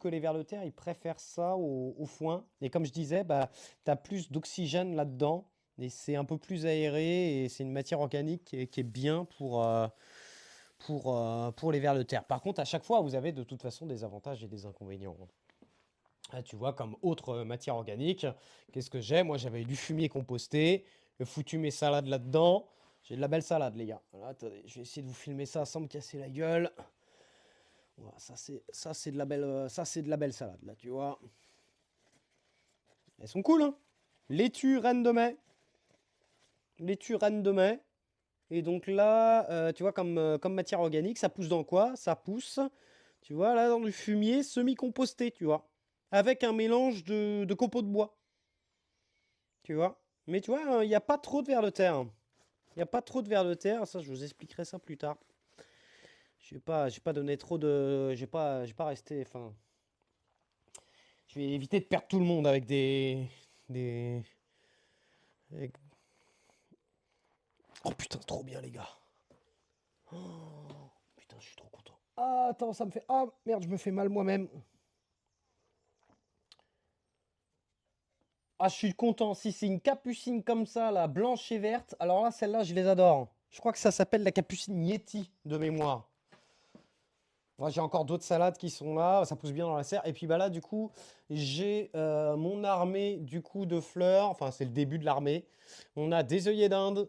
que les vers de terre, ils préfèrent ça au foin. Et comme je disais, bah, tu as plus d'oxygène là-dedans. Et c'est un peu plus aéré et c'est une matière organique qui est bien pour les vers de terre. Par contre, à chaque fois, vous avez de toute façon des avantages et des inconvénients. Ah, tu vois, comme autre matière organique, qu'est-ce que j'ai? Moi, j'avais du fumier composté, j'ai foutu mes salades là-dedans. J'ai de la belle salade, les gars. Voilà, attendez, je vais essayer de vous filmer ça sans me casser la gueule. Voilà, ça c'est de la belle, ça c'est de la belle salade, là, tu vois. Elles sont cool, hein? Laitue reine de mai. Laitue reine de mai. Et donc là, tu vois, comme matière organique, ça pousse dans quoi? Ça pousse, tu vois, là, dans du fumier semi-composté, tu vois. Avec un mélange de copeaux de bois, tu vois. Mais tu vois, il n'y a pas trop de vers de terre. Il n'y a pas trop de vers de terre. Ça, je vous expliquerai ça plus tard. Je vais pas donner trop de... Je vais pas rester... Enfin, je vais éviter de perdre tout le monde avec des... avec- Oh putain, c'est trop bien, les gars. Oh, putain, je suis trop content. Ah, attends, ça me fait... Ah, merde, je me fais mal moi-même. Ah, je suis content. Si c'est une capucine comme ça, là, blanche et verte, alors là, celle-là, je les adore. Je crois que ça s'appelle la capucine Yeti de mémoire. Moi, j'ai encore d'autres salades qui sont là. Ça pousse bien dans la serre. Et puis bah là, du coup, j'ai mon armée du coup de fleurs. Enfin, c'est le début de l'armée. On a des œillets d'Inde,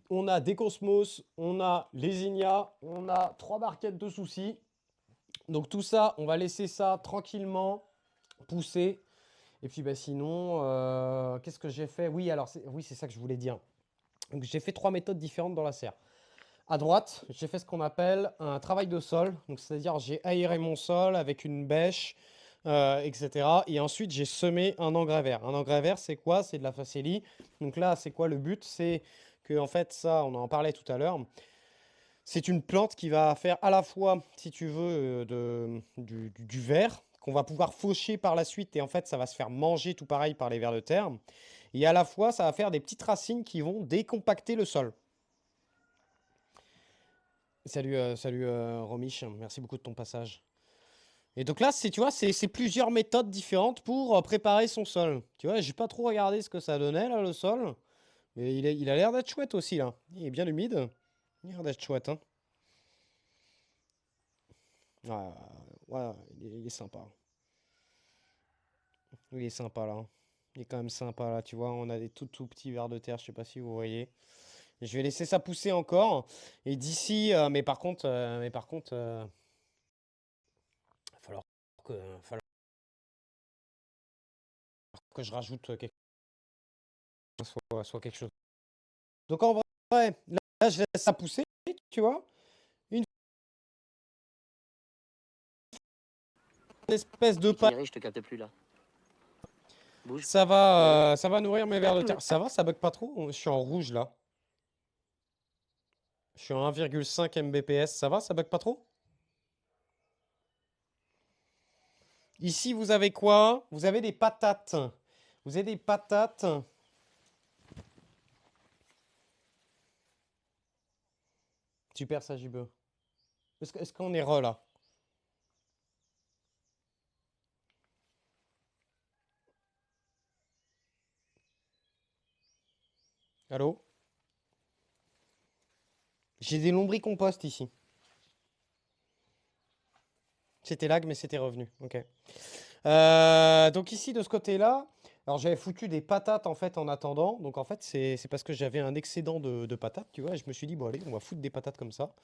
on a des cosmos, on a les ignas, on a 3 barquettes de soucis. Donc tout ça, on va laisser ça tranquillement pousser. Et puis bah, sinon, qu'est-ce que j'ai fait? Oui, alors oui, c'est ça que je voulais dire. Donc j'ai fait 3 méthodes différentes dans la serre. À droite, j'ai fait ce qu'on appelle un travail de sol. Donc c'est-à-dire j'ai aéré mon sol avec une bêche, etc. Et ensuite j'ai semé un engrais vert. Un engrais vert, c'est quoi? C'est de la facélie. Donc là, c'est quoi le but? C'est que en fait, ça, on en parlait tout à l'heure. C'est une plante qui va faire à la fois, si tu veux, du verre qu'on va pouvoir faucher par la suite et en fait ça va se faire manger tout pareil par les vers de terre. Et à la fois ça va faire des petites racines qui vont décompacter le sol. Salut, salut Romiche, merci beaucoup de ton passage. Et donc là, tu vois, c'est plusieurs méthodes différentes pour préparer son sol. Tu vois, j'ai pas trop regardé ce que ça donnait là, le sol. Mais il a l'air d'être chouette aussi là. Il est bien humide. Il a l'air d'être chouette, hein. Ouais, ouais, il est sympa. Il est sympa là. Il est quand même sympa là, tu vois. On a des tout petits vers de terre, je sais pas si vous voyez. Je vais laisser ça pousser encore. Et d'ici, mais par contre, il va falloir que je rajoute quelque soit quelque chose. Donc en vrai, là je laisse ça pousser, tu vois. Une espèce de paille. Itinéraire, je te capte plus là. Bouge. Ça va nourrir mes vers de terre. Ça va, ça bug pas trop? Je suis en rouge là. Je suis en 1,5 Mbps. Ça va, ça bug pas trop? Ici, vous avez quoi? Vous avez des patates. Vous avez des patates. Super, ça, JB. Est-ce qu'on est re là? Allô? J'ai des lombricompost ici. C'était lag, mais c'était revenu. Ok. Donc ici, de ce côté-là, alors j'avais foutu des patates en fait en attendant. Donc en fait, c'est parce que j'avais un excédent de patates, tu vois. Et je me suis dit, bon allez, on va foutre des patates comme ça.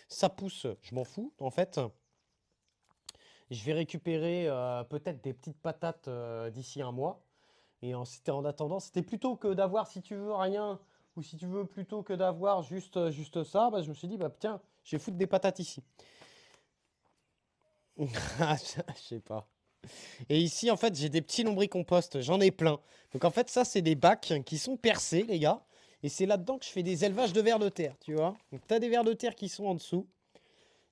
Ça pousse, je m'en fous. En fait, je vais récupérer peut-être des petites patates d'ici un mois. Et c'était en attendant, c'était plutôt que d'avoir, si tu veux, rien, ou si tu veux, plutôt que d'avoir juste ça, bah, je me suis dit, bah tiens, je vais foutre des patates ici. Je sais pas. Et ici, en fait, j'ai des petits lombricompost, j'en ai plein. Donc en fait, ça, c'est des bacs qui sont percés, les gars. Et c'est là-dedans que je fais des élevages de vers de terre, tu vois. Donc tu as des vers de terre qui sont en dessous.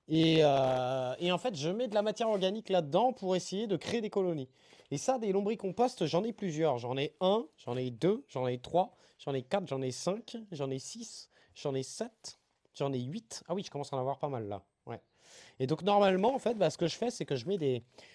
Et en fait, je mets de la matière organique là-dedans pour essayer de créer des colonies. Et ça, des lombricompost, j'en ai plusieurs. J'en ai un, j'en ai deux, j'en ai trois, j'en ai quatre, j'en ai cinq, j'en ai six, j'en ai sept, j'en ai huit. Ah oui, je commence à en avoir pas mal là. Ouais. Et donc normalement, en fait, bah, ce que je fais, c'est que je mets